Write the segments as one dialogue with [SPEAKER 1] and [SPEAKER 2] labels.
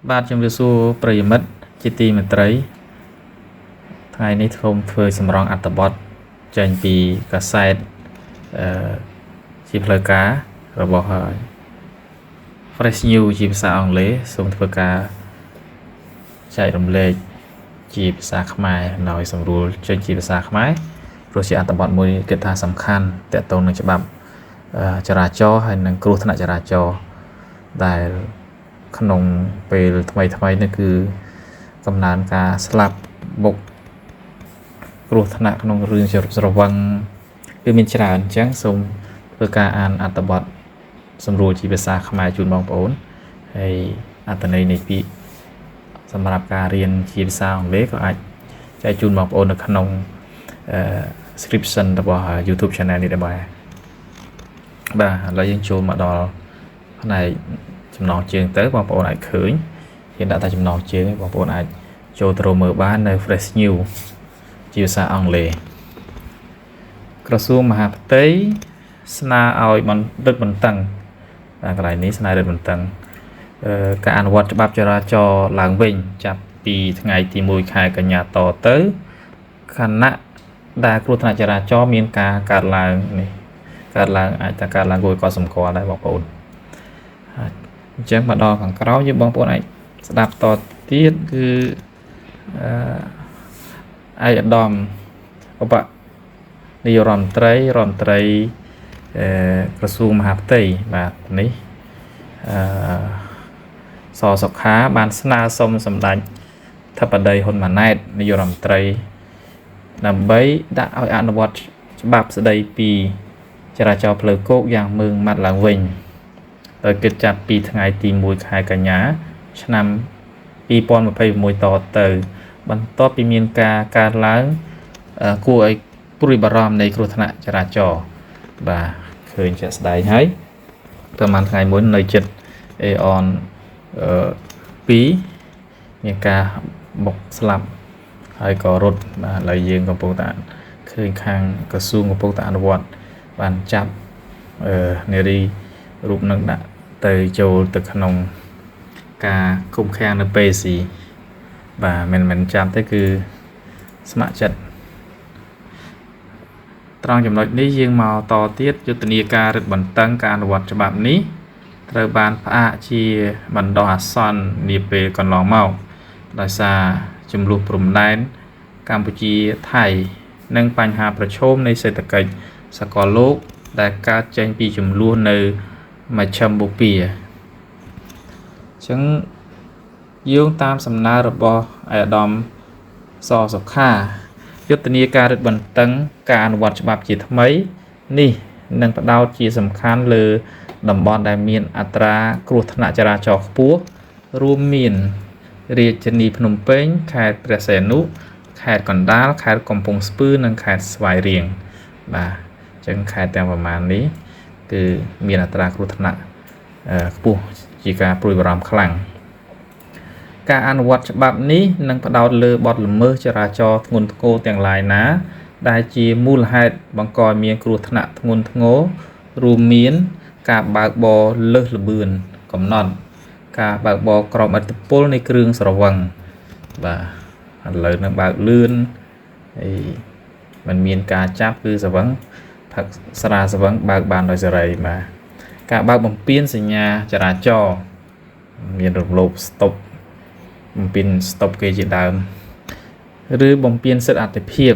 [SPEAKER 1] បាទជំរាបសួរប្រិយមិត្តជាទីមេត្រីថ្ងៃនេះខ្ញុំធ្វើសម្រងអត្ថបទចេញពីកាសែតជាផ្លូវការរបស់ Fresh News ជាភាសាអង់គ្លេសសូមធ្វើការចែករំលែកជាភាសាខ្មែរដោយសម្រួលចេញជាភាសាខ្មែរព្រោះជាអត្ថបទមួយគិតថាសំខាន់ទាក់ទងនឹងច្បាប់ចរាចរណ៍ហើយនិងគ្រោះថ្នាក់ចរាចរណ៍ដែលក្នុងពេលថ្មីនេះគឺកំណើនការស្លាប់បុកគ្រោះថ្នាក់ក្នុងរឿងស្រវឹងគឺមានច្រើនអញ្ចឹងសូមធ្វើការអានអត្ថបទសម្រួលជាភាសាខ្មែរជូនបងប្អូនហើយអត្ថន័យនៃពាក្យសម្រាប់ការរៀនជាភាសាអង់គ្លេសក៏អាចចែកជូនបងប្អូននៅក្នុងdescription របស់ YouTube channel នេះដែរបាទឥឡូវយើងចូលមកដល់ផ្នែកចំណងជើងទៅបងប្អូនអាចឃើញយើងដាក់តែចំណងជើងបងប្អូនអាចចូលទៅមើលបាននៅ Fresh News ជាភាសាអង់គ្លេសក្រសួងមហាផ្ទៃស្នើឲ្យរឹតបន្តឹងកន្លែងនេះស្នើរឹតបន្តឹងការអនុវត្តច្បាប់ចរាចរណ៍ឡើងវិញចាប់ពីថ្ងៃទី1ខែកញ្ញាតទៅខណៈដែលគ្រោះថ្នាក់ចរាចរណ៍មានការកើតឡើងនេះកើតឡើងអាចថាកើតឡើងគួរឲ្យសម្គាល់ដែរបងប្អូនអញ្ចឹងមកដល់ខាងក្រោយយើងបងប្អូនអាចស្ដាប់តទៀតគឺឯកឧត្តមឧបនាយករដ្ឋមន្ត្រីក្រសួងមហាផ្ទៃបាទនេះសសុខាបានស្នើសុំសម្ដេចធិបតីហ៊ុនម៉ាណែតនាយករដ្ឋមន្ត្រីដើម្បីដាក់ឲ្យអនុវត្តច្បាប់ស្តីពីចរាចរណ៍ផ្លូវគោកយ៉ាងម៉ឺងម៉ាត់ឡើងវិញដោយគិតចាប់ពីថ្ងៃទី1ខែកញ្ញាឆ្នាំ2021តទៅបន្ទាប់ពីមានការកើតឡើងគួរឲ្យព្រួយបារម្ភនៃគ្រោះថ្នាក់ចរាចរណ៍បាទឃើញជាក់ស្ដែងហើយប្រហែលថ្ងៃមុននៅចិត្តអេអន2មានការបុកស្លាប់ហើយក៏រត់បាទឥឡូវយើងកំពុងតែឃើញខាងក្រសួងកំពុងតែអនុវត្តបានចាប់នារីរូបនឹងដាក់ទៅចូលទៅក្នុងការគុំខាំងនៅពេស៊ីបាទមិនចាំទេគឺស្ម័គ្រចិត្តត្រង់ចំណុចនេះយើងមកតទៀតយុទ្ធនាការរឹតបន្តឹងការអនុវត្តច្បាប់នេះត្រូវបានផ្អាកជាបណ្ដោះអាសន្ននាពេលកន្លងមកដោយសារចំនួនព្រំដែនកម្ពុជាថៃនិងបញ្ហាប្រឈមនៃសេដ្ឋកិច្ចសកលលោកដែលកើតចេញពីចំនួននៅមជ្ឈមបូព៌ាអញ្ចឹងយោងតាមសំណើរបស់ឯកឧត្តមសសុខាយុទ្ធនាការរឹតបន្តឹងការអនុវត្តច្បាប់ជាថ្មីនេះនឹងផ្ដោតជាសំខាន់លើតំបន់ដែលមានអត្រាគ្រោះថ្នាក់ចរាចរណ៍ខ្ពស់រួមមានរាជធានីភ្នំពេញខេត្តព្រះសីហនុខេត្តកណ្ដាលខេត្តកំពង់ស្ពឺនិងខេត្តស្វាយរៀងបាទអញ្ចឹងខេត្តទាំងប្រមាណនេះគឺមានអត្រាគ្រោះថ្នាក់ខ្ពស់ជាការព្រួយបារម្ភខ្លាំងការអនុវត្តច្បាប់នេះនឹងផ្ដោតលើបទល្មើសចរាចរណ៍ធ្ងន់ធ្ងរទាំងឡាយណាដែលជាមូលហេតុបង្កឲ្យមានគ្រោះថ្នាក់ធ្ងន់ធ្ងររួមមានការបើកបរលើសល្បឿនកំណត់ការបើកបរក្រោមឥទ្ធិពលនៃគ្រឿងស្រវឹងបាទឥឡូវនឹងបើកលឿនហើយมันមានការចាប់គឺស្រវឹងផឹកស្រាស្រវឹងបើកបានដោយសេរីបាទការបើកបំពេញសញ្ញាចរាចរណ៍មានរំលោភស្តុបបំពេញស្តុបគេជាដើមឬបំពេញសិទ្ធិអត្ថិភាព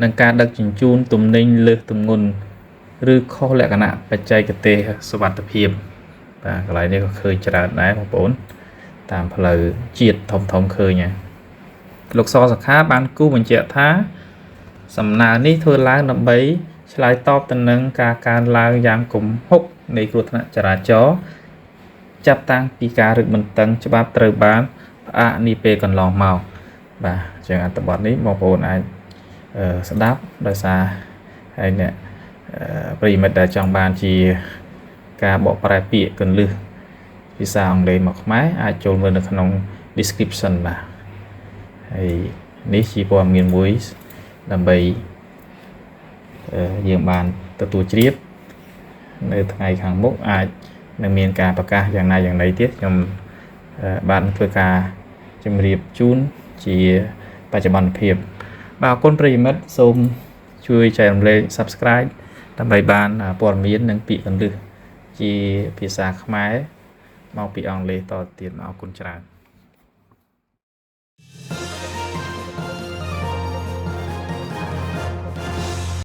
[SPEAKER 1] និងការដឹកជញ្ជូនទំនិញលើសទម្ងន់ឬខុសលក្ខណៈបច្ចេកទេសសុវត្ថិភាពបាទកន្លែងនេះក៏ឃើញច្រើនដែរបងប្អូនតាមផ្លូវជាតិធំឃើញហ่ะលោកសសុខាបានគូបញ្ជាក់ថាសំណើនេះធ្វើឡើងដើម្បីឆ្លើយតបទៅនឹងការកើនឡើងយ៉ាងគំហុកនៃគ្រោះថ្នាក់ចរាចរណ៍ចាប់តាំងពីការរឹតបន្តឹងច្បាប់ត្រូវបានផ្អាកនាពេលកន្លងមកបាទអញ្ចឹងអត្ថបទនេះបងប្អូនអាចស្ដាប់ដោយសារហើយអ្នកប្រិយមិត្តដែលចង់បានជាការបកប្រែពាក្យកន្លឹះភាសាអង់គ្លេសមកខ្មែរអាចចូលមើលនៅក្នុង description បាទហើយនេះជាព័ត៌មានមួយដើម្បីយើងបានទទួលជ្រាបនៅថ្ងៃខាងមុខអាចនឹងមានការប្រកាសយ៉ាងណាយ៉ាងណីទៀតខ្ញុំ បានធ្វើការជំរាបជូនជាបច្ចុប្បន្នភាពបាទអរគុណប្រិយមិត្តសូមជួយចែករំលែក Subscribe ដើម្បីបានព័ត៌មាននិងពាក្យគន្លឹះជាភាសាខ្មែរមកពីអង់គ្លេសតទៀតអរគុណច្រើន